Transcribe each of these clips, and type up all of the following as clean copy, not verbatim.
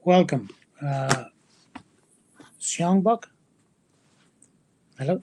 Welcome. Xiangbok? Hello?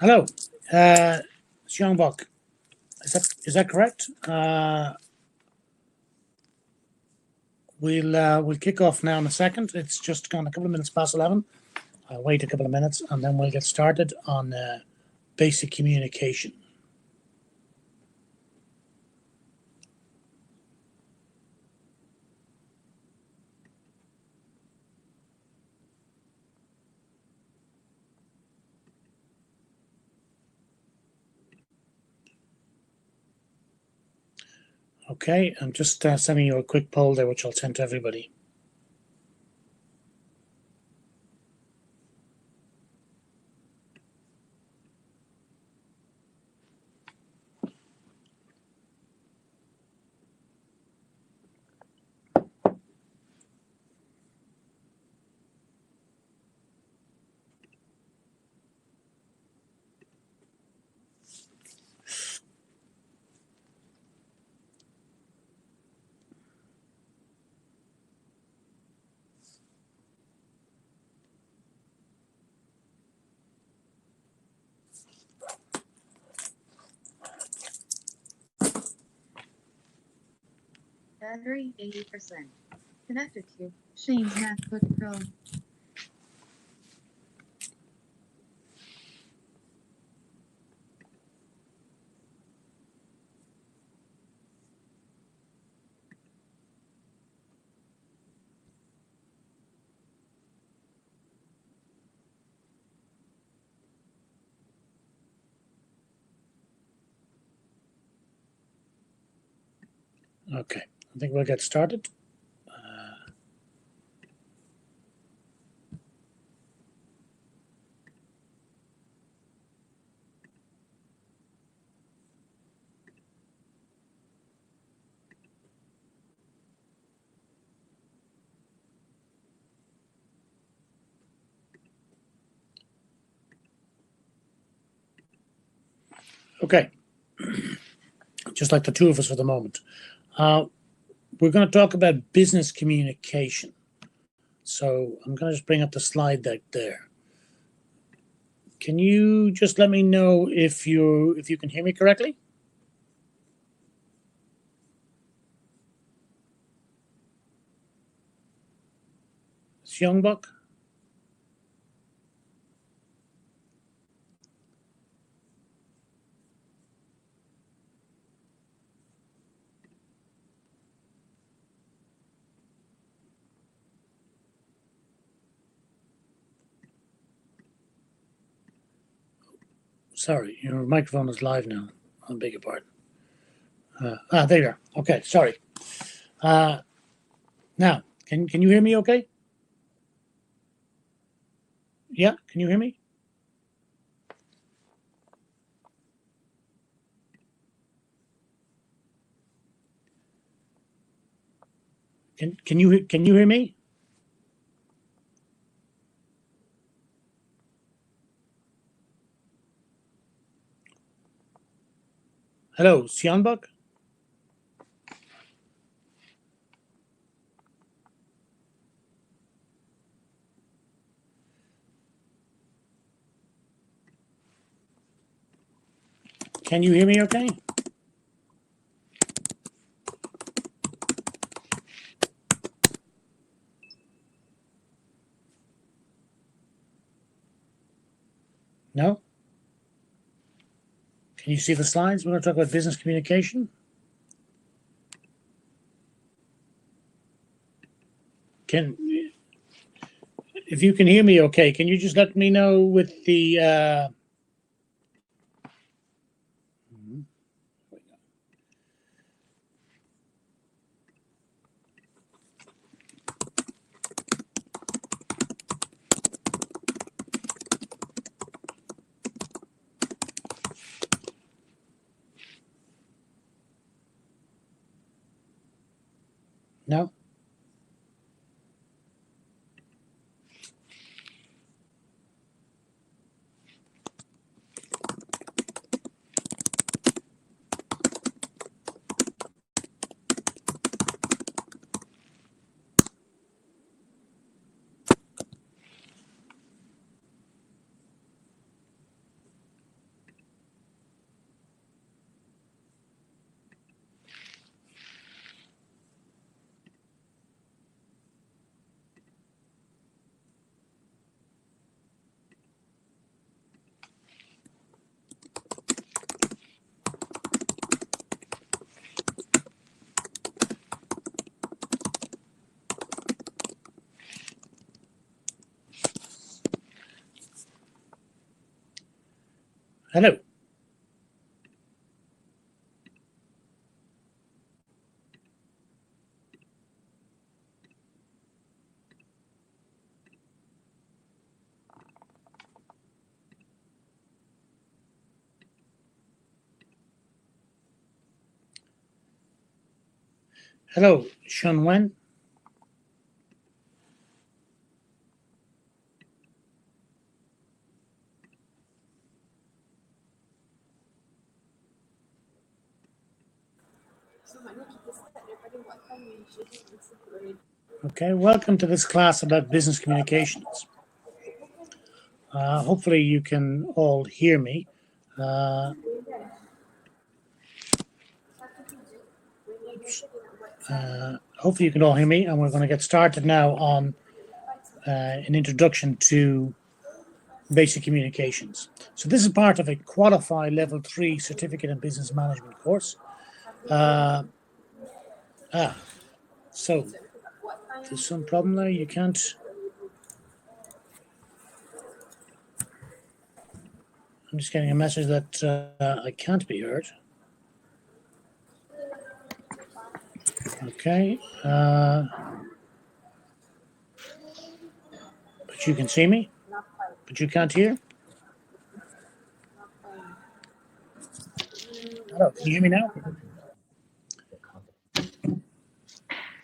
Hello. Xiangbok. Is that correct? We'll kick off now in a second. It's just gone a couple of minutes past 11. I'll wait a couple of minutes and then we'll get started on basic communication. Okay, I'm just sending you a quick poll there, which I'll send to everybody. Battery 80%. Connected to Shane's MacBook Pro. Okay, I think we'll get started. Okay, just like the two of us for the moment. We're going to talk about business communication. So I'm going to just bring up the slide deck there. Can you just let me know if you can hear me correctly? Xiangbok? Sorry, your microphone is live now. I beg your pardon. There you are. Okay, sorry. Now, can you hear me okay? Yeah, can you hear me? Can you hear me? Hello, Sjanbak? Can you hear me okay? No? Can you see the slides? We're going to talk about business communication. If you can hear me okay, can you just let me know with the no? Hello. Hello, Sean Wen. Okay, welcome to this class about business communications. Hopefully you can all hear me. Hopefully you can all hear me, and we're going to get started now on an introduction to basic communications. So this is part of a Qualifi Level 3 Certificate in Business Management course. So there's some problem there. You can't. I'm just getting a message that I can't be heard. Okay. But you can see me, but you can't hear. Hello, can you hear me now?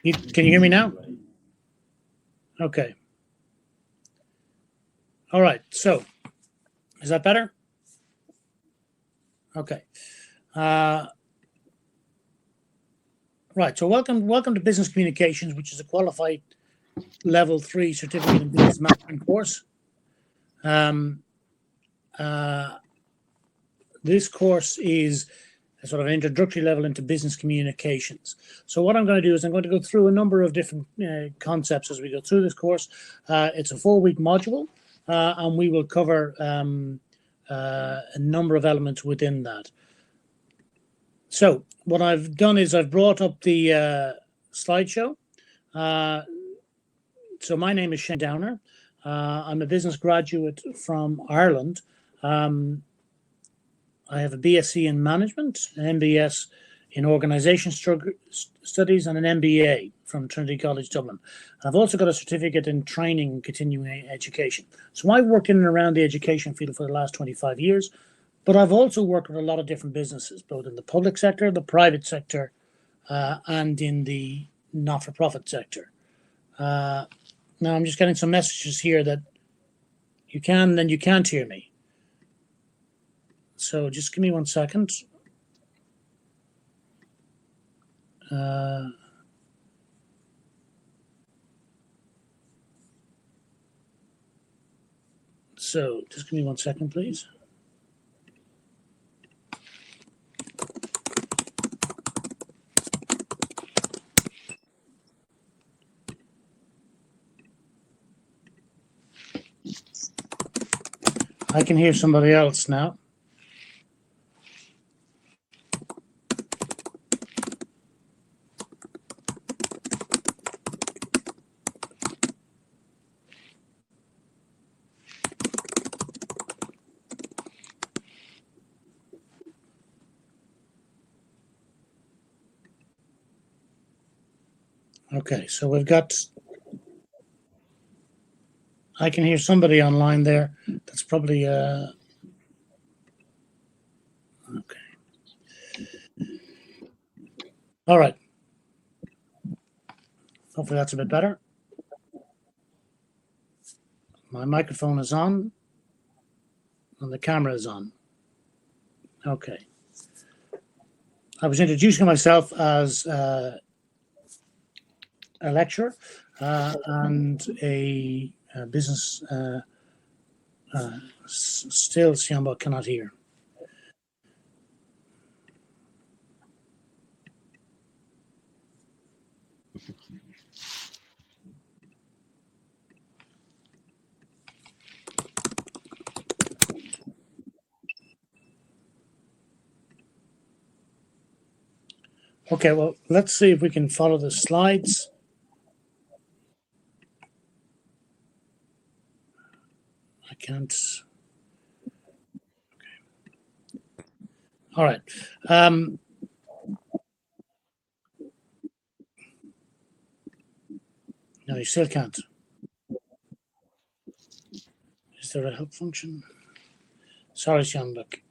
Can you hear me now? Okay. All right. So, is that better? Okay. Right. So, welcome to Business Communications, which is a qualified Level 3 Certificate in Business Management course. This course is a sort of an introductory level into business communications. So what I'm going to do is I'm going to go through a number of different concepts as we go through this course. It's a 4-week module, and we will cover a number of elements within that. So what I've done is I've brought up the slideshow. So my name is Shane Downer. I'm a business graduate from Ireland. I have a BSc in management, an MBS in organisation studies, and an MBA from Trinity College Dublin. I've also got a certificate in training and continuing education. So I've worked in and around the education field for the last 25 years, but I've also worked with a lot of different businesses, both in the public sector, the private sector, and in the not-for-profit sector. Now I'm just getting some messages here that you can, then you can't hear me. So just give me 1 second. So just give me 1 second, please. I can hear somebody else now. Okay, so we've got, I can hear somebody online there. That's probably, okay. All right. Hopefully that's a bit better. My microphone is on and the camera is on. Okay. I was introducing myself as a lecturer and a business still Siamba cannot hear. Okay, well, let's see if we can follow the slides. I can't. Okay. All right. No, you still can't. Is there a help function? Sorry, Siambak.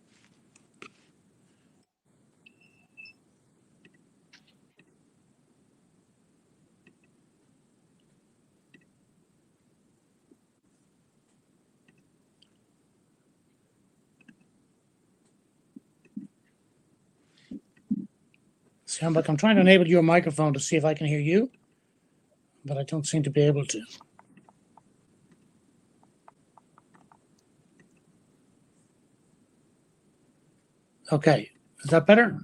Siambak, I'm trying to enable your microphone to see if I can hear you, but I don't seem to be able to. Okay, is that better?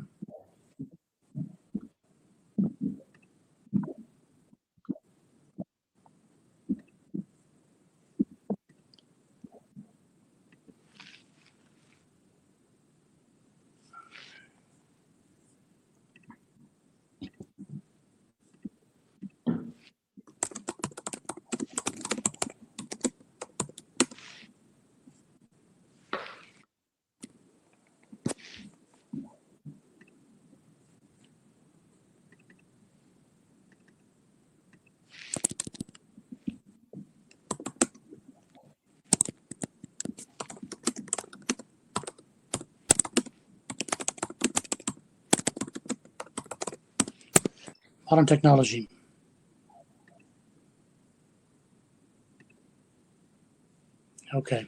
Modern technology. Okay.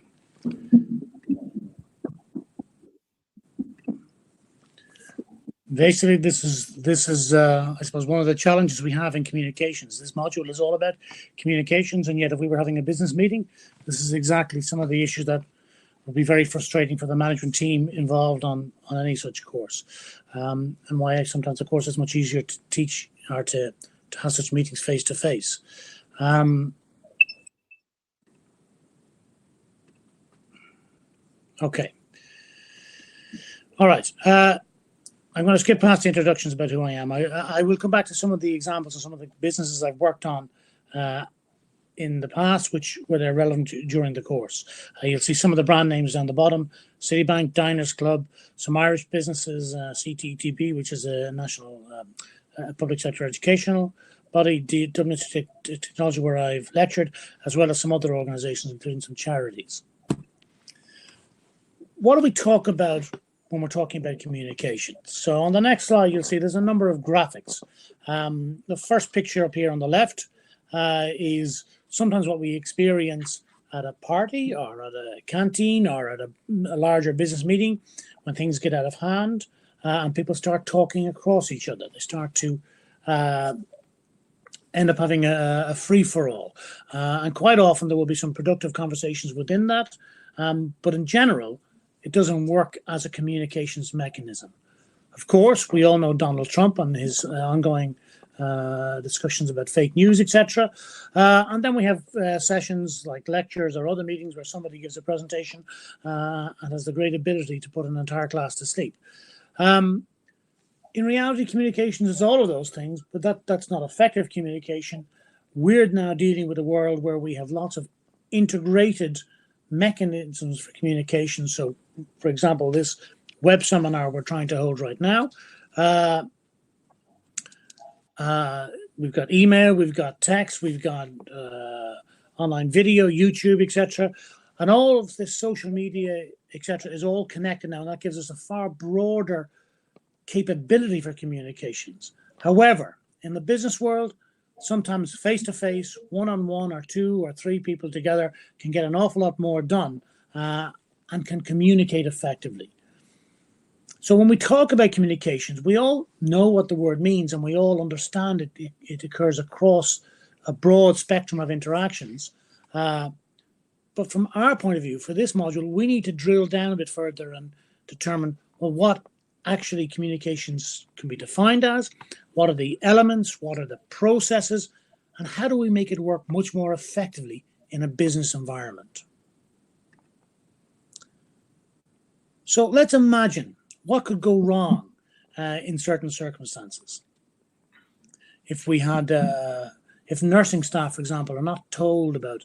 Basically, this is I suppose one of the challenges we have in communications. This module is all about communications, and yet if we were having a business meeting, this is exactly some of the issues that would be very frustrating for the management team involved on any such course, and why sometimes, of course, it's much easier to teach or to have such meetings face to face. Okay. All right. I'm going to skip past the introductions about who I am. I will come back to some of the examples of some of the businesses I've worked on in the past, which were they're relevant during the course. You'll see some of the brand names down the bottom: Citibank, Diners Club, some Irish businesses, CTTB, which is a national public sector educational body, Dublin Institute of Technology, where I've lectured, as well as some other organisations, including some charities. What do we talk about when we're talking about communication. So on the next slide, you'll see there's a number of graphics. The first picture up here on the left is sometimes what we experience at a party or at a canteen or at a larger business meeting when things get out of hand and people start talking across each other. They start to end up having a free-for-all. And quite often there will be some productive conversations within that. But in general, it doesn't work as a communications mechanism. Of course, we all know Donald Trump and his ongoing discussions about fake news, etc. And then we have sessions like lectures or other meetings where somebody gives a presentation and has the great ability to put an entire class to sleep. In reality, communications is all of those things, but that's not effective communication. We're now dealing with a world where we have lots of integrated mechanisms for communication. So, for example, this web seminar we're trying to hold right now, we've got email, we've got text, we've got online video, YouTube, etc. And all of this social media, etc., is all connected now, and that gives us a far broader capability for communications. However, in the business world, sometimes face-to-face, one-on-one, or 2 or 3 people together can get an awful lot more done and can communicate effectively. So when we talk about communications, we all know what the word means and we all understand it occurs across a broad spectrum of interactions. But from our point of view, for this module, we need to drill down a bit further and determine, well, what actually communications can be defined as, what are the elements, what are the processes, and how do we make it work much more effectively in a business environment. So let's imagine what could go wrong in certain circumstances. If we had, if nursing staff, for example, are not told about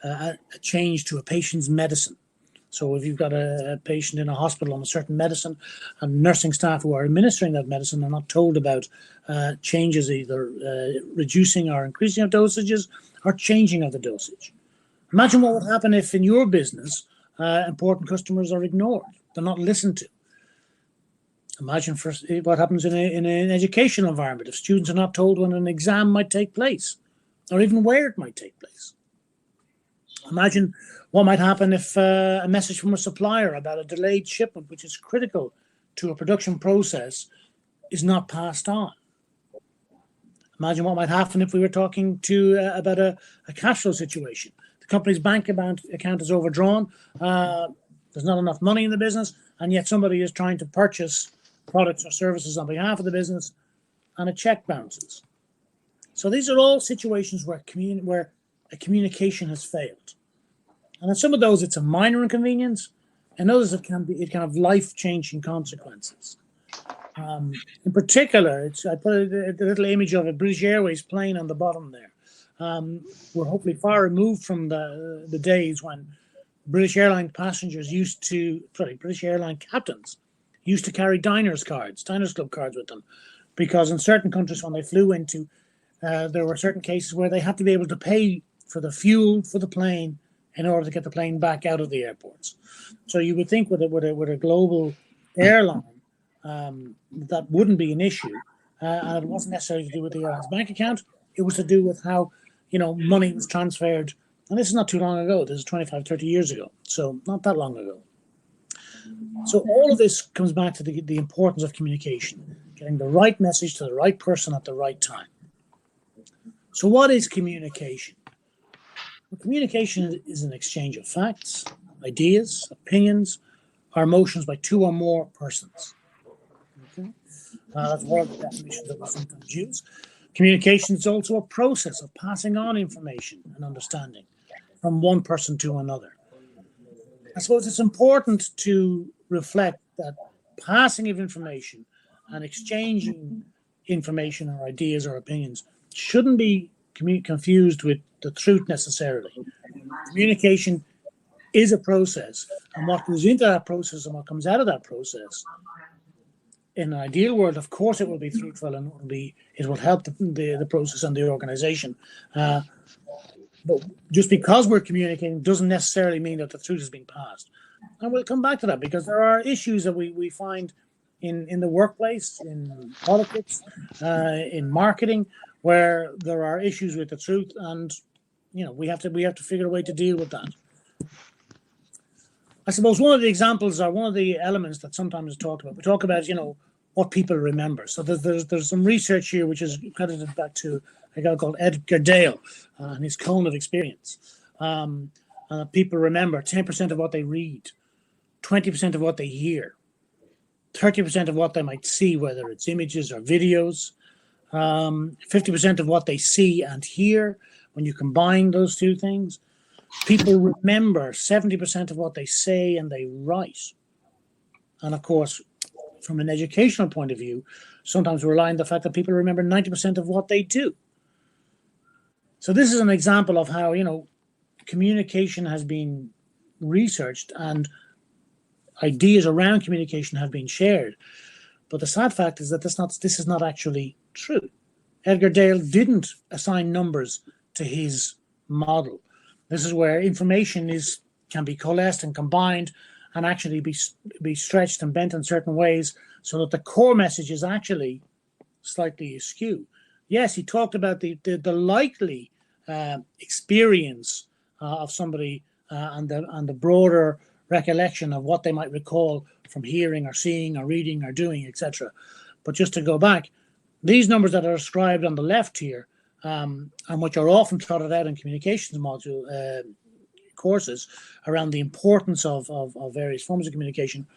a change to a patient's medicine. So if you've got a patient in a hospital on a certain medicine and nursing staff who are administering that medicine are not told about changes, either reducing or increasing of dosages or changing of the dosage. Imagine what would happen if in your business important customers are ignored. They're not listened to. Imagine what happens in an educational environment if students are not told when an exam might take place or even where it might take place. Imagine what might happen if a message from a supplier about a delayed shipment, which is critical to a production process, is not passed on. Imagine what might happen if we were talking about a cash flow situation. The company's bank account is overdrawn. There's not enough money in the business, and yet somebody is trying to purchase products or services on behalf of the business, and a check bounces. So these are all situations where a communication has failed. And in some of those, it's a minor inconvenience. In others, it can have life-changing consequences. In particular, I put a little image of a British Airways plane on the bottom there. We're hopefully far removed from the days when British airline captains used to carry diners club cards with them, because in certain countries when they flew into, there were certain cases where they had to be able to pay for the fuel for the plane in order to get the plane back out of the airports. So you would think with a global airline, that wouldn't be an issue. And it wasn't necessarily to do with the airline's bank account. It was to do with how, money was transferred. And this is not too long ago. This is 25, 30 years ago. So not that long ago. So all of this comes back to the importance of communication, getting the right message to the right person at the right time. So what is communication? Well, communication is an exchange of facts, ideas, opinions, or emotions by 2 or more persons. Okay? That's one of the definitions that we sometimes use. Communication is also a process of passing on information and understanding from one person to another. I suppose it's important to reflect that passing of information and exchanging information or ideas or opinions shouldn't be confused with the truth necessarily. Communication is a process, and what goes into that process and what comes out of that process, in an ideal world, of course, it will be truthful and it will help the process and the organization. But just because we're communicating doesn't necessarily mean that the truth is being passed. And we'll come back to that because there are issues that we find in the workplace, in politics, in marketing, where there are issues with the truth, and we have to figure a way to deal with that. I suppose one of the examples or one of the elements that sometimes is talked about, we talk about what people remember. So there's some research here which is credited back to a guy called Edgar Dale and his cone of experience. People remember 10% of what they read, 20% of what they hear, 30% of what they might see, whether it's images or videos, 50% of what they see and hear. When you combine those two things, people remember 70% of what they say and they write. And of course, from an educational point of view, sometimes we rely on the fact that people remember 90% of what they do. So this is an example of how, communication has been researched and ideas around communication have been shared. But the sad fact is that this is not actually true. Edgar Dale didn't assign numbers to his model. This is where information can be coalesced and combined and actually be stretched and bent in certain ways so that the core message is actually slightly askew. Yes, he talked about the likely experience of somebody and the broader recollection of what they might recall from hearing or seeing or reading or doing, etc. But just to go back, these numbers that are described on the left here, and which are often trotted out in communications module courses around the importance of various forms of communication,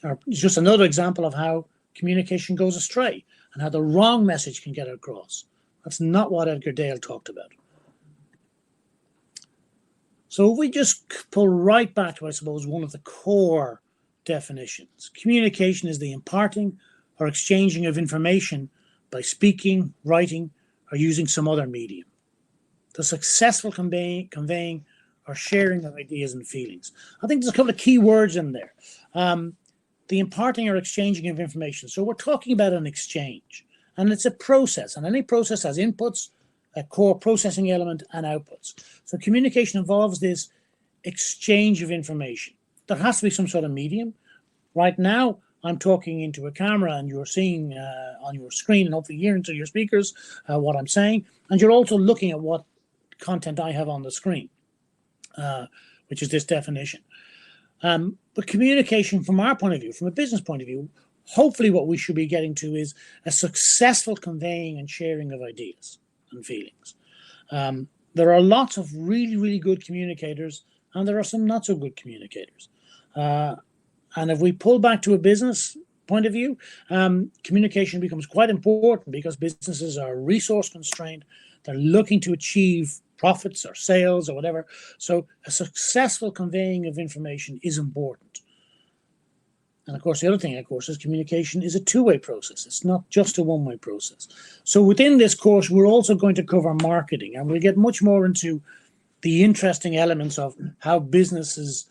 are just another example of how communication goes astray and how the wrong message can get across. That's not what Edgar Dale talked about. So if we just pull right back to, I suppose, one of the core definitions, communication is the imparting or exchanging of information by speaking, writing, or using some other medium. The successful conveying or sharing of ideas and feelings. I think there's a couple of key words in there. The imparting or exchanging of information. So we're talking about an exchange, and it's a process, and any process has inputs, a core processing element, and outputs. So communication involves this exchange of information. There has to be some sort of medium. Right now, I'm talking into a camera and you're seeing on your screen and hopefully hearing through your speakers what I'm saying. And you're also looking at what content I have on the screen, which is this definition. But communication from our point of view, from a business point of view, hopefully what we should be getting to is a successful conveying and sharing of ideas and feelings. There are lots of really, really good communicators, and there are some not so good communicators. And if we pull back to a business point of view, communication becomes quite important because businesses are resource constrained. They're looking to achieve profits or sales or whatever. So a successful conveying of information is important. And of course, the other thing, of course, is communication is a two-way process. It's not just a one-way process. So within this course, we're also going to cover marketing, and we'll get much more into the interesting elements of how businesses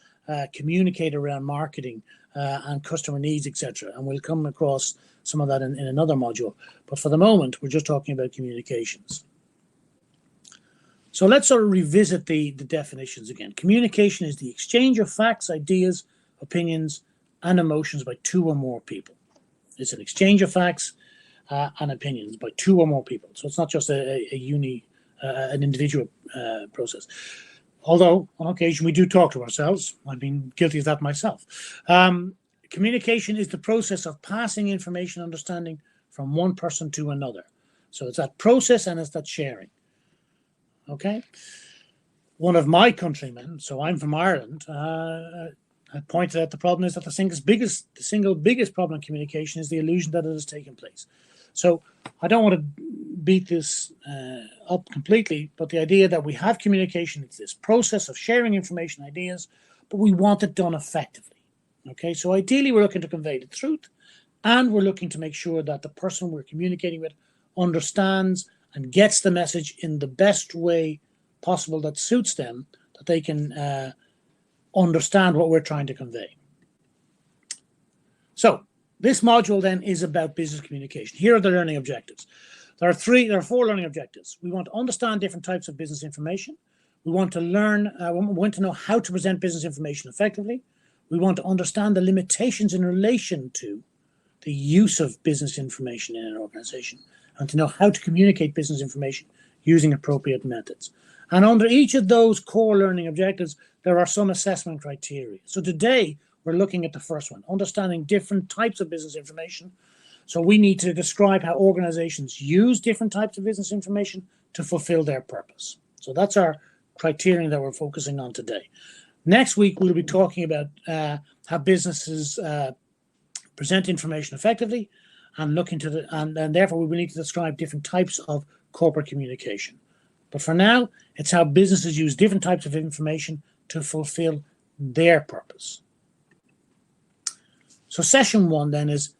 communicate around marketing and customer needs, etc. And we'll come across some of that in another module. But for the moment, we're just talking about communications. So let's sort of revisit the definitions again. Communication is the exchange of facts, ideas, opinions, and emotions by two or more people. It's an exchange of facts and opinions by two or more people. So it's not just an individual process. Although on occasion we do talk to ourselves. I've been guilty of that myself. Communication is the process of passing information, understanding from one person to another. So it's that process and it's that sharing. Okay. One of my countrymen, so I'm from Ireland, I pointed out the problem is that the single biggest problem in communication is the illusion that it has taken place. So I don't want to beat this up completely, but the idea that we have communication, it's this process of sharing information, ideas, but we want it done effectively. Okay, so ideally we're looking to convey the truth, and we're looking to make sure that the person we're communicating with understands and gets the message in the best way possible that suits them, that they can understand what we're trying to convey. So this module then is about business communication. Here are the learning objectives. There are four learning objectives. We want to understand different types of business information. We want to learn, we want to know how to present business information effectively. We want to understand the limitations in relation to the use of business information in an organization and to know how to communicate business information using appropriate methods. And under each of those core learning objectives, there are some assessment criteria. So today, we're looking at the first one, understanding different types of business information. So we need to describe how organizations use different types of business information to fulfill their purpose. So that's our criterion that we're focusing on today. Next week, we'll be talking about how businesses present information effectively and look into and therefore we will need to describe different types of corporate communication. But for now, it's how businesses use different types of information to fulfill their purpose. So session 1 then is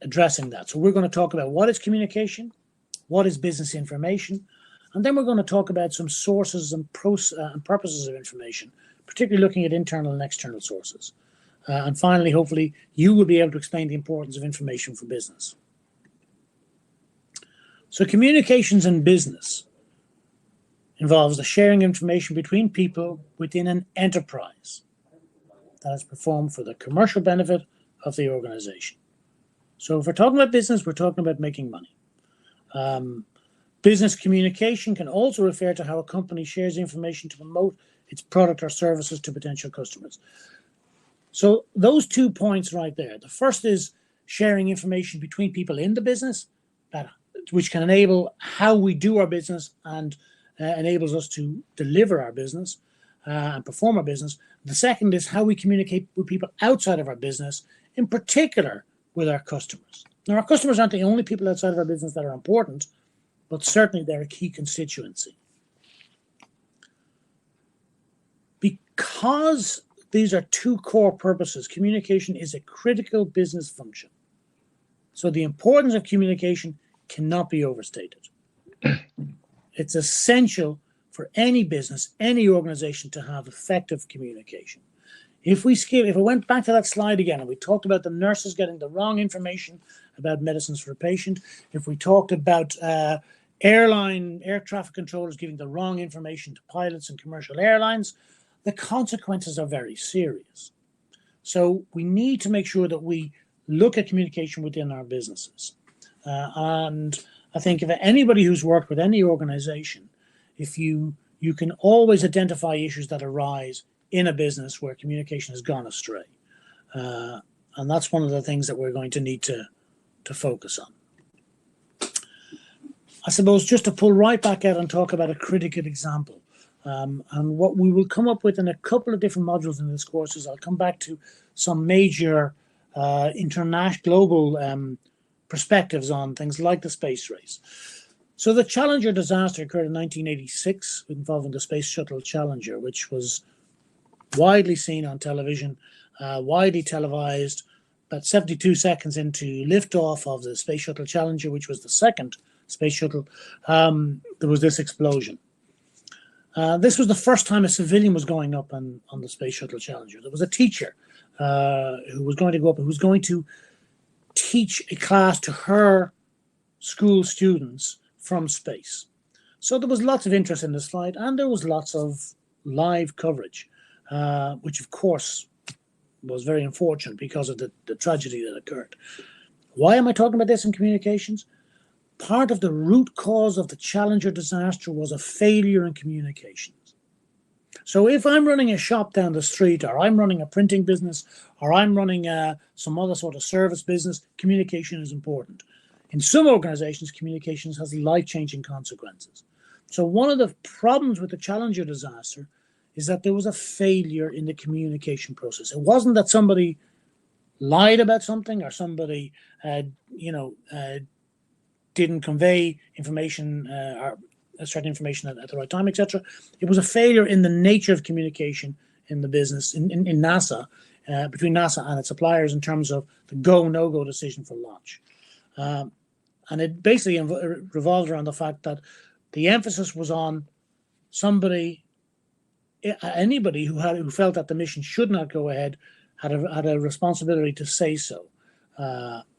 addressing that. So we're going to talk about what is communication, what is business information, and then we're going to talk about some sources and purposes of information, particularly looking at internal and external sources. And finally, hopefully, you will be able to explain the importance of information for business. So communications in business involves the sharing of information between people within an enterprise that is performed for the commercial benefit of the organization. So if we're talking about business, we're talking about making money. Business communication can also refer to how a company shares information to promote its product or services to potential customers. So those 2 points right there. The first is sharing information between people in the business, which can enable how we do our business and enables us to deliver our business and perform our business. The second is how we communicate with people outside of our business, in particular with our customers. Now, our customers aren't the only people outside of our business that are important, but certainly they're a key constituency. Because these are 2 core purposes, communication is a critical business function. So the importance of communication cannot be overstated. It's essential for any business, any organization to have effective communication. If we went back to that slide again and we talked about the nurses getting the wrong information about medicines for a patient, if we talked about air traffic controllers giving the wrong information to pilots and commercial airlines, the consequences are very serious. So we need to make sure that we look at communication within our businesses. And I think if anybody who's worked with any organization, if you can always identify issues that arise in a business where communication has gone astray. And that's one of the things that we're going to need to focus on. I suppose just to pull right back out and talk about a critical example. And what we will come up with in a couple of different modules in this course is I'll come back to some major international, global perspectives on things like the space race. So the Challenger disaster occurred in 1986 involving the Space Shuttle Challenger, which was widely seen on television, widely televised. About 72 seconds into liftoff of the Space Shuttle Challenger, which was the second space shuttle, there was this explosion. This was the first time a civilian was going up on the Space Shuttle Challenger. There was a teacher who was going to go up and who was going to teach a class to her school students from space. So there was lots of interest in this flight, and there was lots of live coverage, which of course was very unfortunate because of the tragedy that occurred. Why am I talking about this in communications? Part of the root cause of the Challenger disaster was a failure in communications. So if I'm running a shop down the street, or I'm running a printing business, or I'm running some other sort of service business, communication is important. In some organizations, communications has life-changing consequences. So one of the problems with the Challenger disaster is that there was a failure in the communication process. It wasn't that somebody lied about something or somebody, didn't convey information or certain information at the right time, etc. It was a failure in the nature of communication in the business, in NASA, between NASA and its suppliers in terms of the go, no-go decision for launch. And it basically revolved around the fact that the emphasis was on anybody who felt that the mission should not go ahead had a responsibility to say so.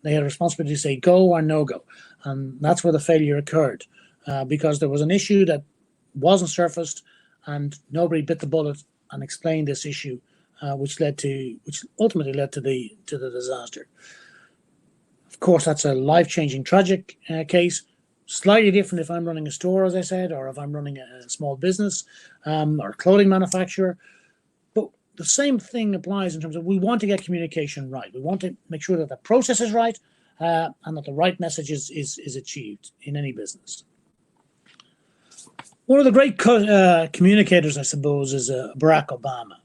They had a responsibility to say go or no go. And that's where the failure occurred, because there was an issue that wasn't surfaced and nobody bit the bullet and explained this issue which ultimately led to the disaster. Of course, that's a life-changing, tragic case. Slightly different if I'm running a store, as I said, or if I'm running a small business or a clothing manufacturer. But the same thing applies in terms of we want to get communication right. We want to make sure that the process is right and that the right message is achieved in any business. One of the great communicators, I suppose, is Barack Obama.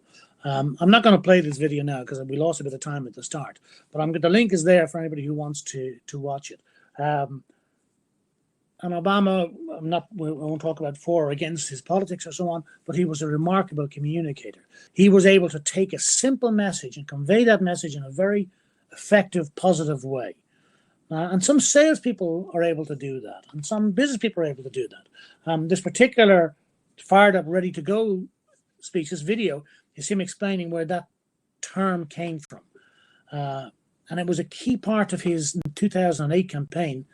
I'm not going to play this video now because we lost a bit of time at the start, but the link is there for anybody who wants to watch it. And Obama, we won't talk about for or against his politics or so on, but he was a remarkable communicator. He was able to take a simple message and convey that message in a very effective, positive way. And some salespeople are able to do that, and some business people are able to do that. This particular fired up, ready to go speech, this video, is him explaining where that term came from. And it was a key part of his 2008 campaign.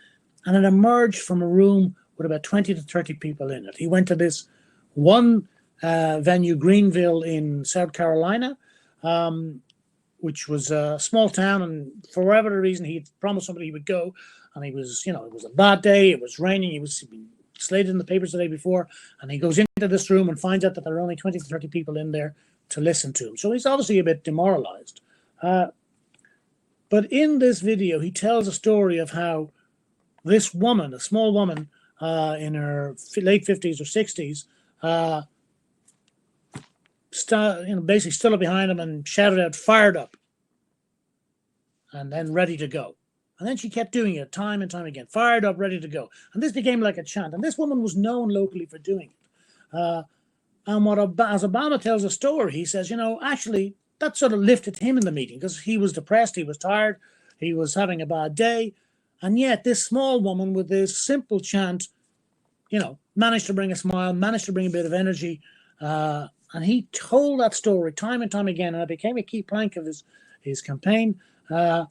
And it emerged from a room with about 20 to 30 people in it. He went to this one venue, Greenville in South Carolina, which was a small town. And for whatever reason, he promised somebody he would go. And he was, it was a bad day. It was raining. He'd been slated in the papers the day before. And he goes into this room and finds out that there are only 20 to 30 people in there to listen to him. So he's obviously a bit demoralized. But in this video, he tells a story of how this woman, a small woman in her late 50s or 60s, basically stood up behind him and shouted out, "Fired up," and then "ready to go." And then she kept doing it time and time again, "Fired up, ready to go." And this became like a chant. And this woman was known locally for doing it. And as Obama tells the story, he says, actually, that sort of lifted him in the meeting because he was depressed, he was tired, he was having a bad day. And yet this small woman with this simple chant, managed to bring a smile, managed to bring a bit of energy. And he told that story time and time again, and it became a key plank of his campaign. The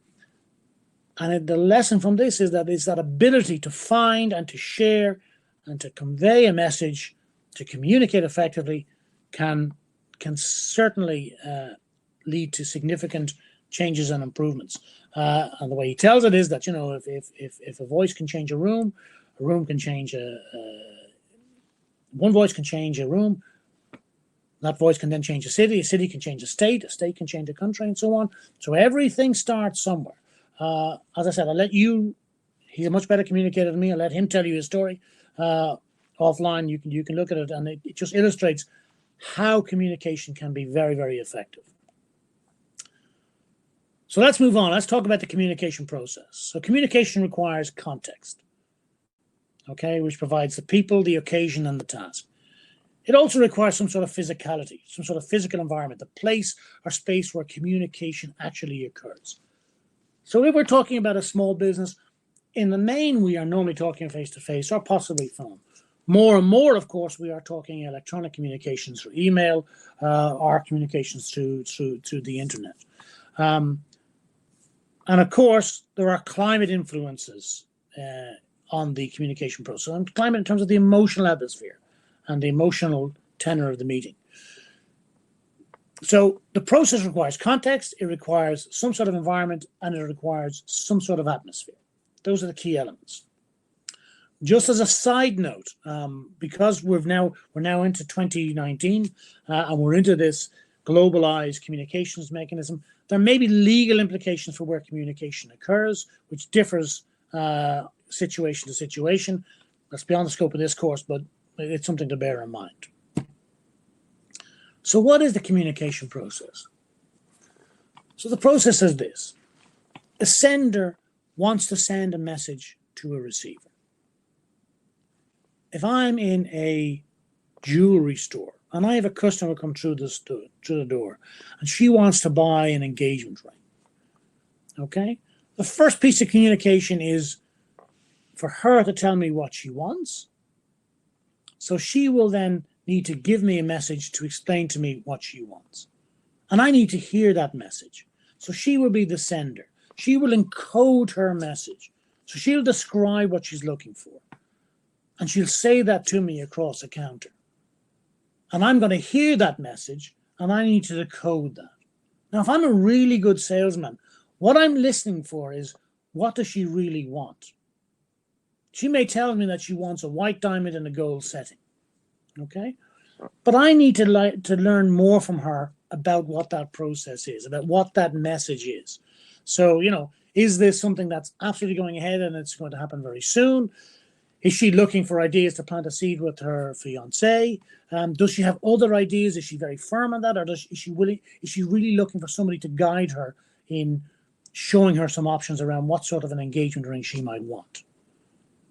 lesson from this is that ability to find and to share and to convey a message, to communicate effectively, can certainly lead to significant changes and improvements. And the way he tells it is that, if a voice can change a room can change one voice can change a room. That voice can then change a city can change a state can change a country, and so on. So everything starts somewhere. As I said, he's a much better communicator than me. I'll let him tell you his story. Offline, you can look at it, and it just illustrates how communication can be very, very effective. So let's move on. Let's talk about the communication process. So communication requires context, which provides the people, the occasion, and the task. It also requires some sort of physicality, some sort of physical environment, the place or space where communication actually occurs. So if we're talking about a small business, in the main, we are normally talking face-to-face or possibly phone. More and more, of course, we are talking electronic communications through email or communications through the internet. And of course, there are climate influences on the communication process. And climate in terms of the emotional atmosphere and the emotional tenor of the meeting. So the process requires context, it requires some sort of environment, and it requires some sort of atmosphere. Those are the key elements. Just as a side note, because we're now into 2019 and we're into this globalized communications mechanism, there may be legal implications for where communication occurs, which differs situation to situation. That's beyond the scope of this course, but it's something to bear in mind. So what is the communication process? So the process is this. A sender wants to send a message to a receiver. If I'm in a jewelry store and I have a customer come through the door and she wants to buy an engagement ring, the first piece of communication is for her to tell me what she wants. So she will then need to give me a message to explain to me what she wants. And I need to hear that message. So she will be the sender. She will encode her message. So she'll describe what she's looking for. And she'll say that to me across a counter. And I'm going to hear that message, and I need to decode that. Now, if I'm a really good salesman, what I'm listening for is, what does she really want? She may tell me that she wants a white diamond in a gold setting, okay? But I need to learn more from her about what that process is, about what that message is. So, is this something that's absolutely going ahead and it's going to happen very soon? Is she looking for ideas to plant a seed with her fiance? Does she have other ideas? Is she very firm on that, or is she really looking for somebody to guide her in showing her some options around what sort of an engagement ring she might want?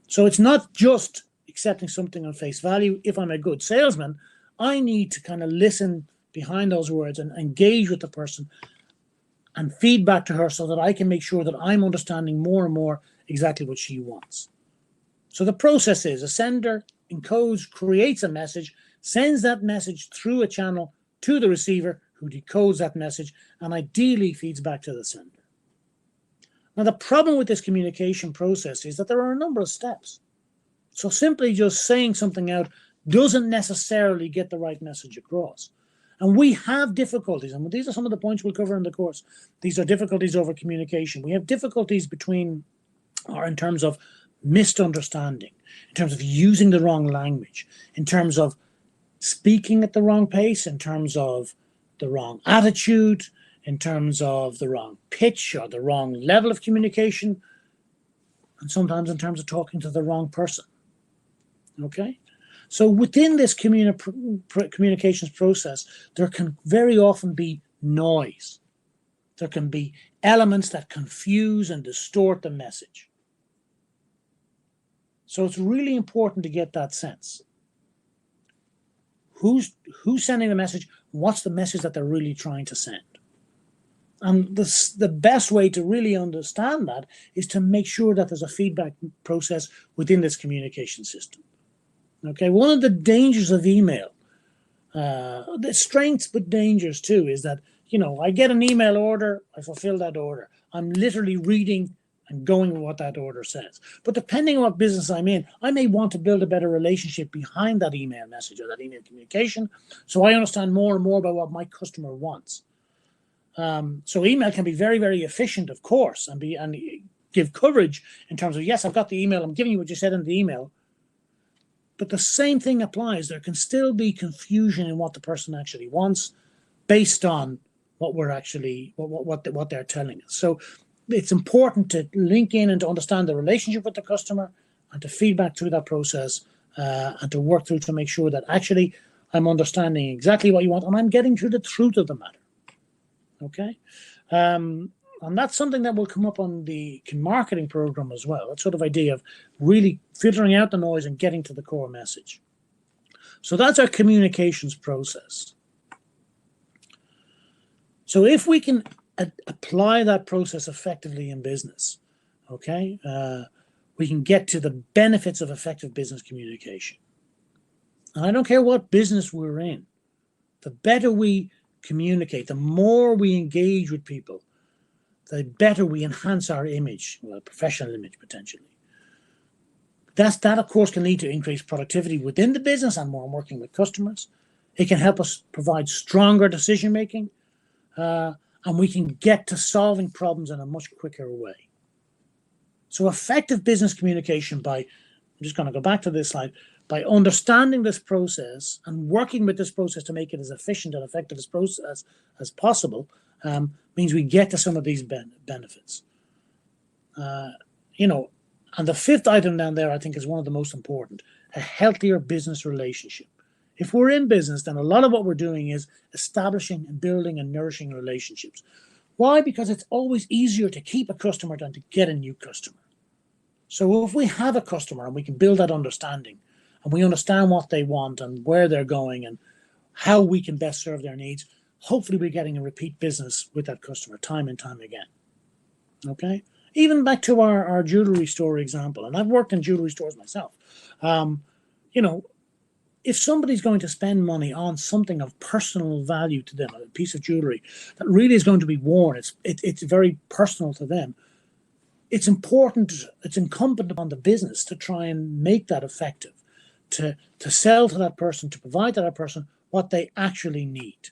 So it's not just accepting something on face value. If I'm a good salesman, I need to kind of listen behind those words and engage with the person and feedback to her so that I can make sure that I'm understanding more and more exactly what she wants. So the process is, a sender encodes, creates a message, sends that message through a channel to the receiver, who decodes that message and ideally feeds back to the sender. Now, the problem with this communication process is that there are a number of steps. So simply just saying something out doesn't necessarily get the right message across. And we have difficulties, and these are some of the points we'll cover in the course. These are difficulties over communication. We have difficulties in terms of misunderstanding, in terms of using the wrong language, in terms of speaking at the wrong pace, in terms of the wrong attitude, in terms of the wrong pitch or the wrong level of communication, and sometimes in terms of talking to the wrong person. Okay? So within this communications process, there can very often be noise. There can be elements that confuse and distort the message. So it's really important to get that sense. Who's sending the message? What's the message that they're really trying to send? And the best way to really understand that is to make sure that there's a feedback process within this communication system. Okay, one of the dangers of email, the strengths but dangers too, is that, I get an email order, I fulfill that order. I'm literally reading and going with what that order says. But depending on what business I'm in, I may want to build a better relationship behind that email message or that email communication, so I understand more and more about what my customer wants. So email can be very, very efficient, of course, and give coverage in terms of, yes, I've got the email, I'm giving you what you said in the email. But the same thing applies. There can still be confusion in what the person actually wants based on what what they're telling us. So it's important to link in and to understand the relationship with the customer and to feedback through that process and to work through to make sure that actually I'm understanding exactly what you want and I'm getting to the truth of the matter. Okay? And that's something that will come up on the marketing program as well. That sort of idea of really filtering out the noise and getting to the core message. So that's our communications process. So if we can apply that process effectively in business, okay, we can get to the benefits of effective business communication. And I don't care what business we're in, the better we communicate, the more we engage with people, the better we enhance our image, well, professional image potentially. That, of course, can lead to increased productivity within the business and more working with customers. It can help us provide stronger decision making, and we can get to solving problems in a much quicker way. So effective business communication I'm just going to go back to this slide, by understanding this process and working with this process to make it as efficient and effective as possible, means we get to some of these benefits. And the fifth item down there, I think, is one of the most important: a healthier business relationship. If we're in business, then a lot of what we're doing is establishing and building and nourishing relationships. Why? Because it's always easier to keep a customer than to get a new customer. So if we have a customer and we can build that understanding and we understand what they want and where they're going and how we can best serve their needs, hopefully we're getting a repeat business with that customer time and time again. Okay? Even back to our jewelry store example, and I've worked in jewelry stores myself. If somebody's going to spend money on something of personal value to them, a piece of jewelry that really is going to be worn, it's very personal to them, it's incumbent upon the business to try and make that effective, to sell to that person, to provide to that person what they actually need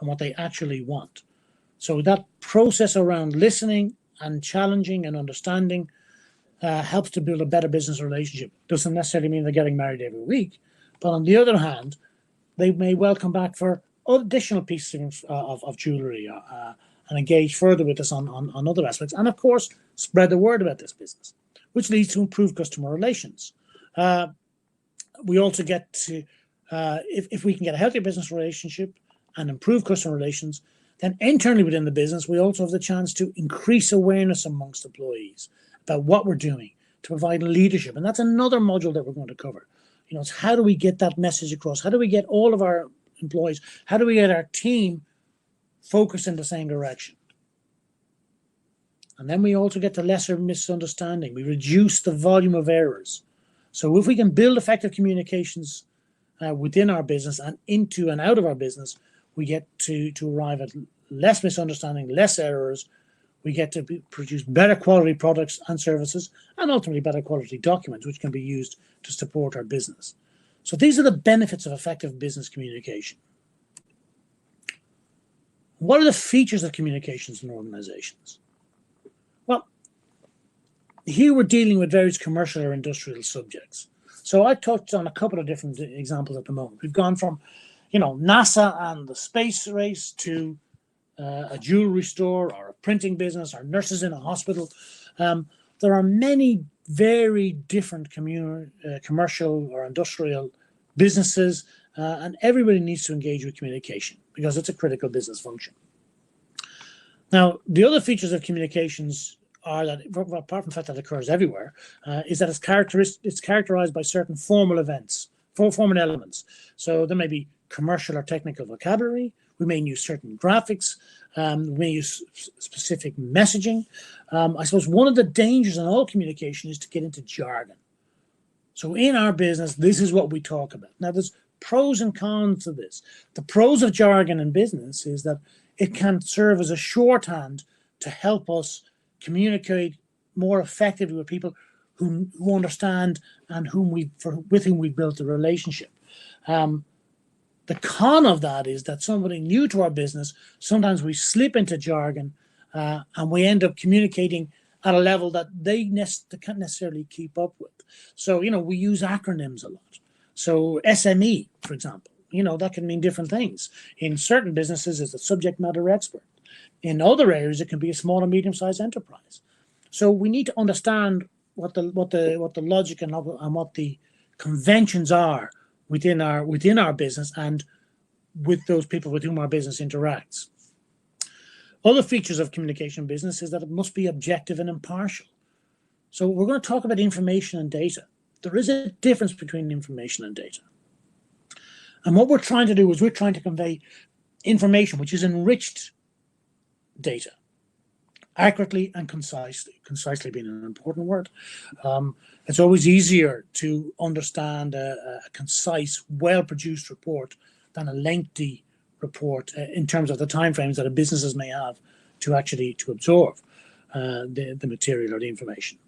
and what they actually want. So that process around listening and challenging and understanding helps to build a better business relationship. Doesn't necessarily mean they're getting married every week, but on the other hand, they may well come back for additional pieces of jewelry and engage further with us on other aspects. And of course, spread the word about this business, which leads to improved customer relations. We also get to, if we can get a healthier business relationship and improve customer relations, then internally within the business, we also have the chance to increase awareness amongst employees about what we're doing to provide leadership. And that's another module that we're going to cover. It's how do we get that message across? How do we get all of our employees? How do we get our team focused in the same direction? And then we also get to lesser misunderstanding. We reduce the volume of errors. So if we can build effective communications within our business and into and out of our business, we get to arrive at less misunderstanding, less errors. We get to produce better quality products and services, and ultimately better quality documents, which can be used to support our business. So these are the benefits of effective business communication. What are the features of communications in organizations? Well, here we're dealing with various commercial or industrial subjects. So I touched on a couple of different examples at the moment. We've gone from, NASA and the space race to a jewelry store or a printing business or nurses in a hospital. There are many very different commercial or industrial businesses, and everybody needs to engage with communication because it's a critical business function. Now, the other features of communications are that, apart from the fact that it occurs everywhere, is that it's characterized by certain formal events, formal elements. So there may be commercial or technical vocabulary. We may use certain graphics. We may use specific messaging. I suppose one of the dangers in all communication is to get into jargon. So in our business, this is what we talk about. Now, there's pros and cons to this. The pros of jargon in business is that it can serve as a shorthand to help us communicate more effectively with people who understand and with whom we've built a relationship. The con of that is that somebody new to our business, sometimes we slip into jargon and we end up communicating at a level that they can't necessarily keep up with. So, we use acronyms a lot. So SME, for example, that can mean different things. In certain businesses, it's a subject matter expert. In other areas, it can be a small and medium-sized enterprise. So we need to understand what the logic and what the conventions are within our business and with those people with whom our business interacts. Other features of communication business is that it must be objective and impartial. So we're going to talk about information and data. There is a difference between information and data. And what we're trying to do is we're trying to convey information which is enriched data accurately and concisely being an important word. It's always easier to understand a concise, well-produced report than a lengthy report in terms of the timeframes that businesses may have to absorb the material or the information.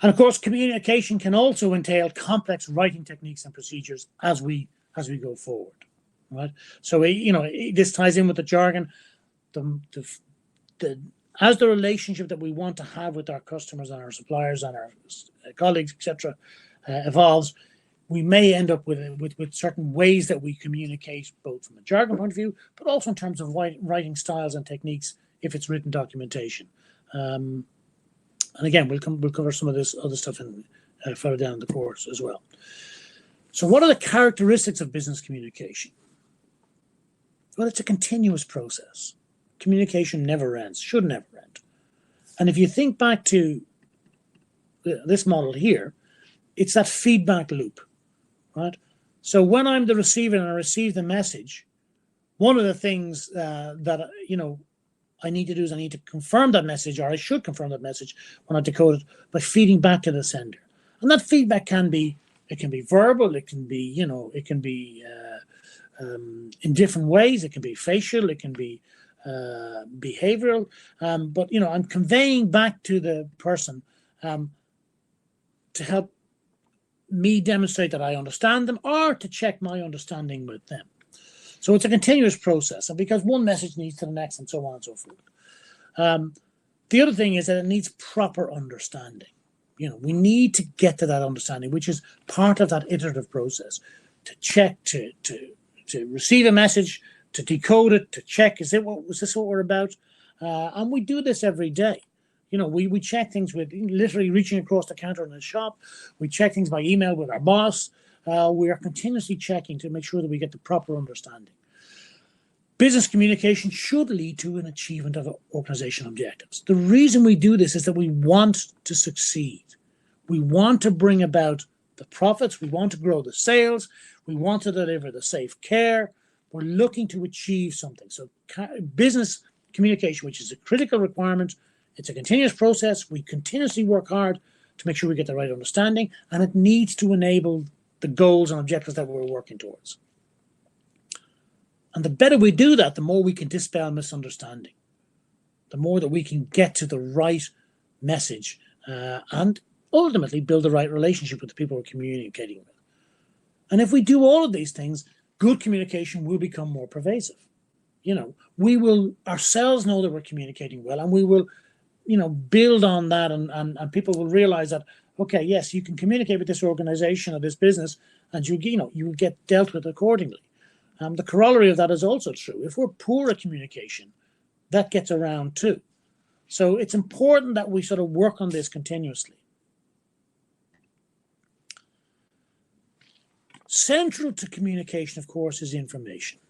And of course, communication can also entail complex writing techniques and procedures as we go forward, right? So this ties in with the jargon. As the relationship that we want to have with our customers and our suppliers and our colleagues, etc., evolves, we may end up with certain ways that we communicate, both from a jargon point of view, but also in terms of writing styles and techniques if it's written documentation. And again, we'll cover some of this other stuff further down in the course as well. So what are the characteristics of business communication? Well, it's a continuous process. Communication never ends, should never end. And if you think back to this model here, it's that feedback loop, right? So when I'm the receiver and I receive the message, one of the things that I need to do is I need to confirm that message, or I should confirm that message when I decode it by feeding back to the sender. And that feedback can be verbal, it can be in different ways. It can be facial, it can be behavioral, but I'm conveying back to the person to help me demonstrate that I understand them, or to check my understanding with them. So it's a continuous process, and because one message leads to the next and so on and so forth. The other thing is that it needs proper understanding. We need to get to that understanding, which is part of that iterative process, to check, to receive a message, to decode it, to check, is this what we're about? And we do this every day. We check things with literally reaching across the counter in a shop. We check things by email with our boss. We are continuously checking to make sure that we get the proper understanding. Business communication should lead to an achievement of organizational objectives. The reason we do this is that we want to succeed. We want to bring about the profits. We want to grow the sales. We want to deliver the safe care. We're looking to achieve something. So business communication, which is a critical requirement, it's a continuous process. We continuously work hard to make sure we get the right understanding, and it needs to enable the goals and objectives that we're working towards. And the better we do that, the more we can dispel misunderstanding, the more that we can get to the right message and ultimately build the right relationship with the people we're communicating with. And if we do all of these things, good communication will become more pervasive. We will ourselves know that we're communicating well, and we will, build on that, and people will realize that, okay, yes, you can communicate with this organization or this business, and you will get dealt with accordingly. The corollary of that is also true. If we're poor at communication, that gets around too. So it's important that we sort of work on this continuously. Central to communication, of course, is information.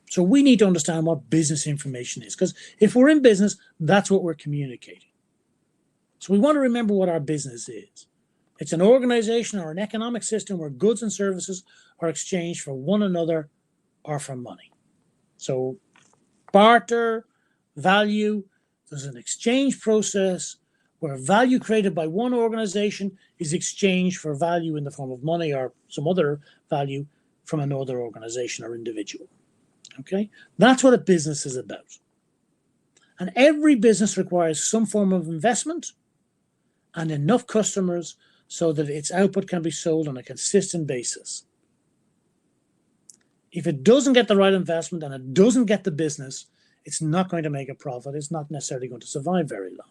So we need to understand what business information is, because if we're in business, that's what we're communicating. So we want to remember what our business is. It's an organization or an economic system where goods and services are exchanged for one another or for money. So barter, value, there's an exchange process where value created by one organization is exchanged for value in the form of money or some other value from another organization or individual. Okay, that's what a business is about. And every business requires some form of investment and enough customers so that its output can be sold on a consistent basis. If it doesn't get the right investment and it doesn't get the business, it's not going to make a profit. It's not necessarily going to survive very long.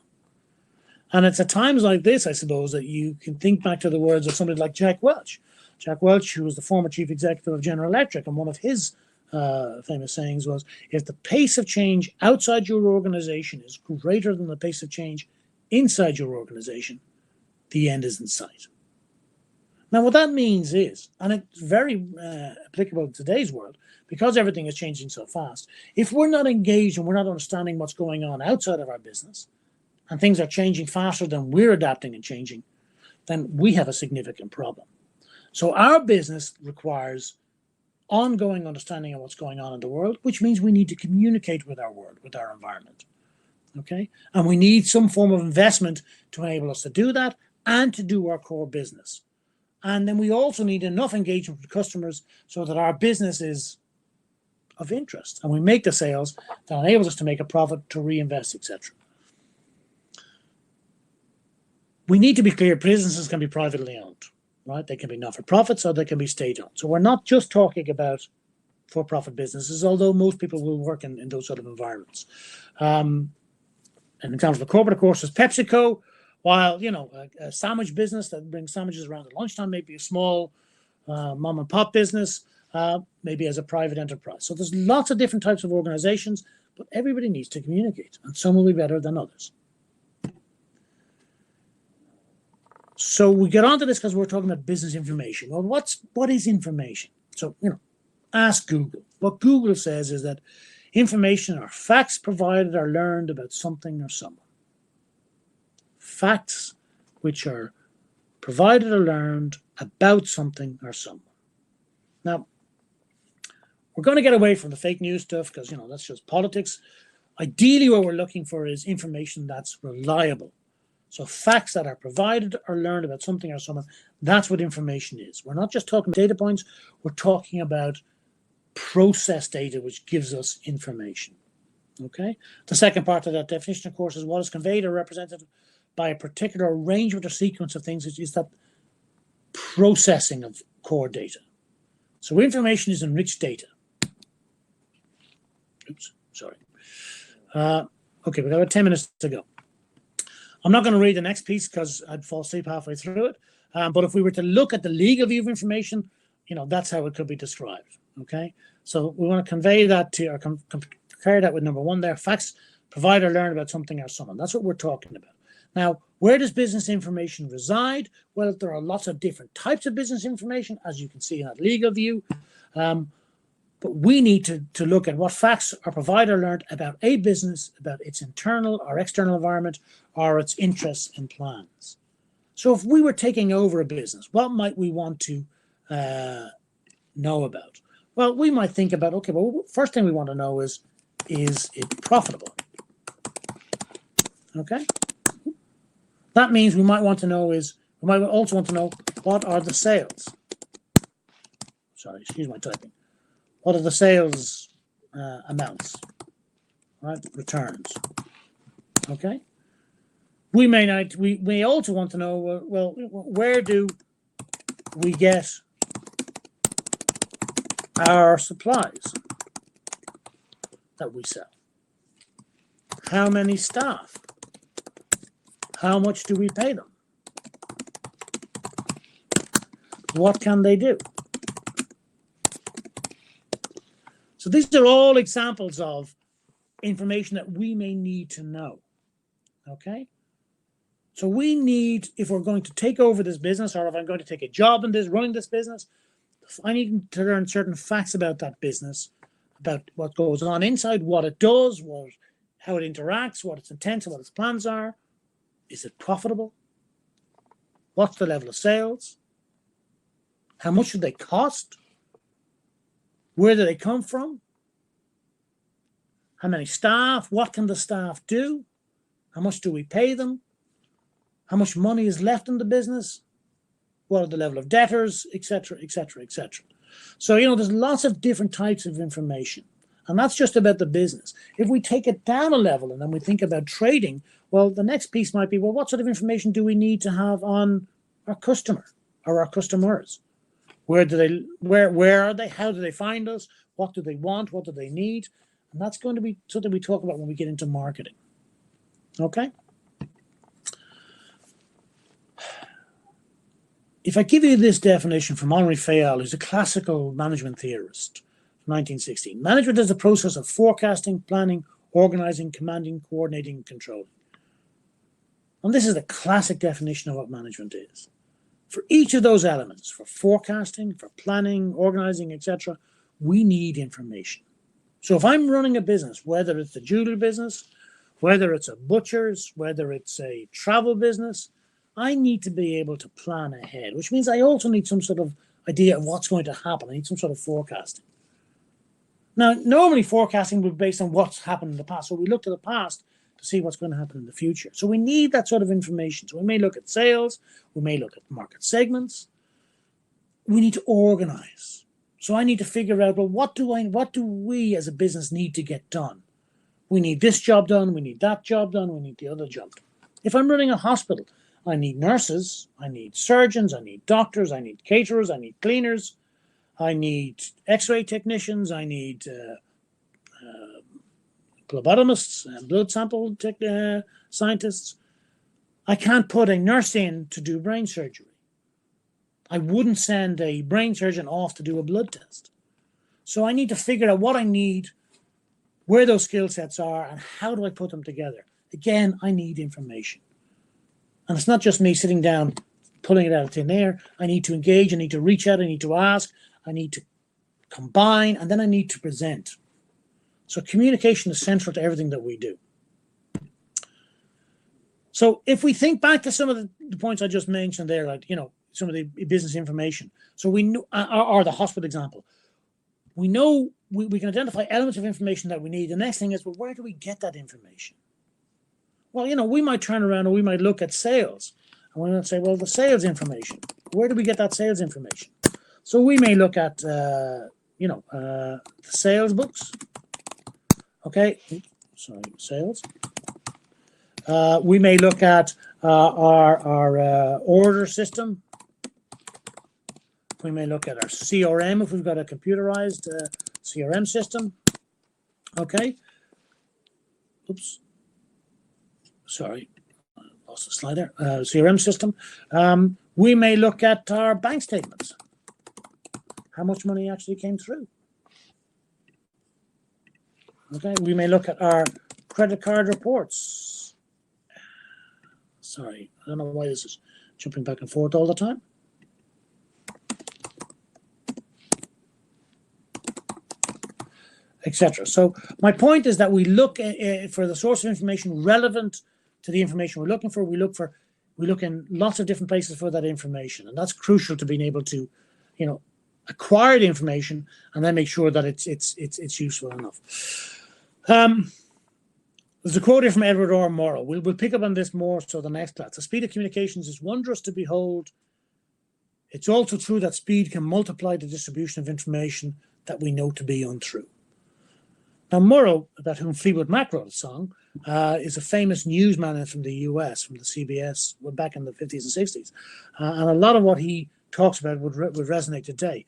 And it's at times like this, I suppose, that you can think back to the words of somebody like Jack Welch. Jack Welch, who was the former chief executive of General Electric, and one of his famous sayings was, if the pace of change outside your organization is greater than the pace of change inside your organization, the end is in sight. Now, what that means is, and it's very applicable in today's world, because everything is changing so fast, if we're not engaged and we're not understanding what's going on outside of our business, and things are changing faster than we're adapting and changing, then we have a significant problem. So our business requires ongoing understanding of what's going on in the world, which means we need to communicate with our world, with our environment. Okay? And we need some form of investment to enable us to do that and to do our core business. And then we also need enough engagement with customers so that our business is of interest and we make the sales that enables us to make a profit, to reinvest, etc. We need to be clear, businesses can be privately owned, right? They can be not-for-profits or they can be state-owned. So we're not just talking about for-profit businesses, although most people will work in those sort of environments. And in terms of the corporate, of course, there's PepsiCo, while, a sandwich business that brings sandwiches around at lunchtime may be a small mom and pop business, maybe as a private enterprise. So there's lots of different types of organizations, but everybody needs to communicate, and some will be better than others. So we get onto this because we're talking about business information. Well, what is information? So, ask Google. What Google says is that information are facts provided or learned about something or someone. Facts which are provided or learned about something or someone. Now, we're going to get away from the fake news stuff because, that's just politics. Ideally, what we're looking for is information that's reliable. So facts that are provided or learned about something or someone, that's what information is. We're not just talking data points, we're talking about process data, which gives us information. Okay? The second part of that definition, of course, is what is conveyed or represented by a particular arrangement or sequence of things, which is that processing of core data. So information is enriched data. Oops, sorry. Okay, we've got about 10 minutes to go. I'm not going to read the next piece because I'd fall asleep halfway through it. But if we were to look at the legal view of information, that's how it could be described. Okay, so we want to convey that to, or compare that with number one there. Facts provide or learn about something or someone. That's what we're talking about. Now, where does business information reside? Well, there are lots of different types of business information, as you can see in that legal view. But we need to look at what facts are provided or learned about a business, about its internal or external environment, or its interests and plans. So if we were taking over a business, what might we want to know about? Well, we might think about, okay, well, first thing we want to know is it profitable? Okay. That means we might want to know we might also want to know, what are the sales? Sorry, excuse my typing. What are the sales amounts, right? Returns. Okay. We may also want to know, well, where do we get our supplies that we sell? How many staff? How much do we pay them? What can they do? So these are all examples of information that we may need to know. Okay? So we need, if we're going to take over this business, or if I'm going to take a job in this, running this business, I need to learn certain facts about that business, about what goes on inside, what it does, how it interacts, what its intents, what its plans are. Is it profitable? What's the level of sales? How much do they cost? Where do they come from? How many staff? What can the staff do? How much do we pay them? How much money is left in the business? What are the level of debtors, etc., etc., etc. So, there's lots of different types of information. And that's just about the business. If we take it down a level and then we think about trading, well, the next piece might be, well, what sort of information do we need to have on our customer or our customers? Where are they? How do they find us? What do they want? What do they need? And that's going to be something we talk about when we get into marketing. Okay? If I give you this definition from Henri Fayol, who's a classical management theorist, 1916. Management is the process of forecasting, planning, organizing, commanding, coordinating, and controlling. And this is the classic definition of what management is. For each of those elements, for forecasting, for planning, organizing, etc., we need information. So if I'm running a business, whether it's a jewelry business, whether it's a butcher's, whether it's a travel business, I need to be able to plan ahead, which means I also need some sort of idea of what's going to happen. I need some sort of forecasting. Now, normally forecasting would be based on what's happened in the past. So we look to the past to see what's going to happen in the future. So we need that sort of information. So we may look at sales, we may look at market segments. We need to organize. So I need to figure out, well, what do we as a business need to get done? We need this job done, we need that job done, we need the other job done. If I'm running a hospital, I need nurses, I need surgeons, I need doctors, I need caterers, I need cleaners, I need x-ray technicians, I need phlebotomists and blood sample scientists. I can't put a nurse in to do brain surgery. I wouldn't send a brain surgeon off to do a blood test. So I need to figure out what I need, where those skill sets are, and how do I put them together. Again, I need information. And it's not just me sitting down, pulling it out of thin air. I need to engage, I need to reach out, I need to ask, I need to combine, and then I need to present. So communication is central to everything that we do. So if we think back to some of the points I just mentioned there, like, some of the business information. So we know, or the hospital example, we know we can identify elements of information that we need. The next thing is, well, where do we get that information? Well, we might turn around and we might look at sales. And we might say, well, the sales information, where do we get that sales information? So we may look at, the sales books. Okay, sorry, sales. We may look at our order system. We may look at our CRM if we've got a computerized CRM system. Okay. Oops. Sorry. I lost a slide there. CRM system. We may look at our bank statements. How much money actually came through? Okay. We may look at our credit card reports. Sorry. I don't know why this is jumping back and forth all the time. Etc. So my point is that we look for the source of information relevant to the information we're looking for. We look in lots of different places for that information, and that's crucial to being able to, acquire the information and then make sure that it's useful enough. There's a quote here from Edward R. Morrow. We'll pick up on this more so the next class. The speed of communications is wondrous to behold. It's also true that speed can multiply the distribution of information that we know to be untrue. Now, Morrow, about whom Fleetwood Mac wrote a song, is a famous newsman from the US, from the CBS, back in the 50s and 60s. And a lot of what he talks about would resonate today.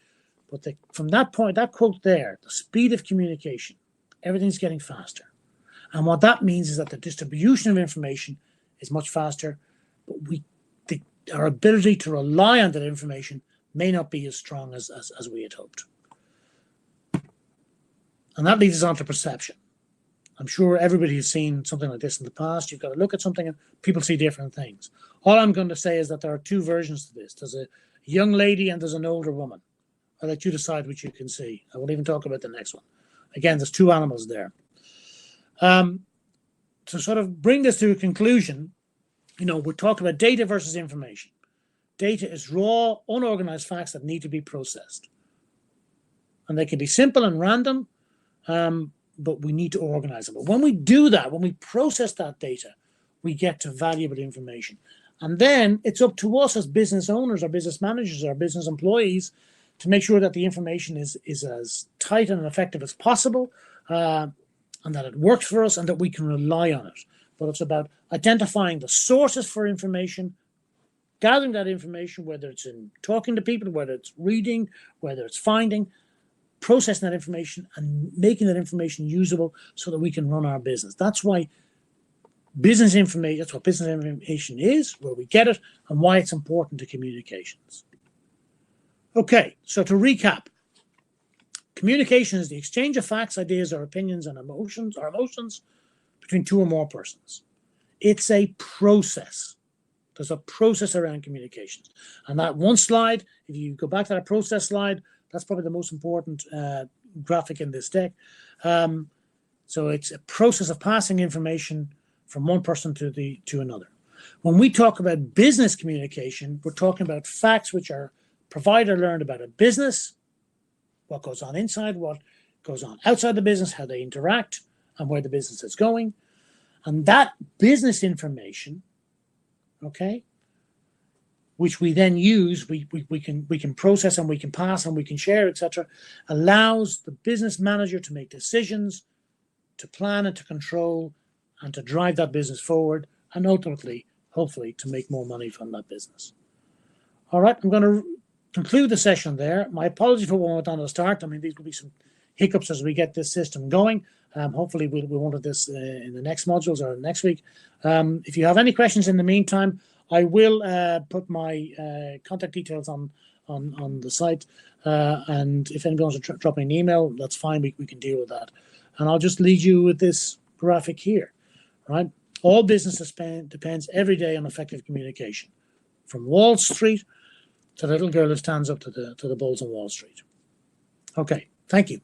But from that point, that quote there, the speed of communication, everything's getting faster. And what that means is that the distribution of information is much faster, but our ability to rely on that information may not be as strong as we had hoped. And that leads us on to perception. I'm sure everybody has seen something like this in the past. You've got to look at something and people see different things. All I'm going to say is that there are two versions to this. There's a young lady and there's an older woman. I'll let you decide which you can see. I won't even talk about the next one. Again, there's two animals there. To sort of bring this to a conclusion, we're talking about data versus information. Data is raw, unorganized facts that need to be processed. And they can be simple and random, but we need to organize them. But when we do that, when we process that data, we get to valuable information. And then it's up to us as business owners, our business managers, our business employees, to make sure that the information is as tight and effective as possible, and that it works for us and that we can rely on it. But it's about identifying the sources for information, gathering that information, whether it's in talking to people, whether it's reading, whether it's finding, processing that information and making that information usable so that we can run our business. That's why business information, that's what business information is, where we get it, and why it's important to communications. Okay, so to recap, communication is the exchange of facts, ideas, or opinions and emotions between two or more persons. It's a process. There's a process around communications. And that one slide, if you go back to that process slide, that's probably the most important graphic in this deck. So it's a process of passing information from one person to another. When we talk about business communication, we're talking about facts which are provided or learned about a business, what goes on inside, what goes on outside the business, how they interact, and where the business is going. And that business information, okay, which we then use, we can process and we can pass and we can share, etc., allows the business manager to make decisions, to plan and to control, and to drive that business forward, and ultimately, hopefully, to make more money from that business. All right, I'm going to conclude the session there. My apologies for what went on at the start. I mean, these will be some hiccups as we get this system going. Hopefully, we won't have this in the next modules or next week. If you have any questions in the meantime, I will put my contact details on the site, and if anyone wants to drop me an email, that's fine. We can deal with that. And I'll just leave you with this graphic here, right? All business depends every day on effective communication, from Wall Street to the little girl who stands up to the bulls on Wall Street. Okay, thank you.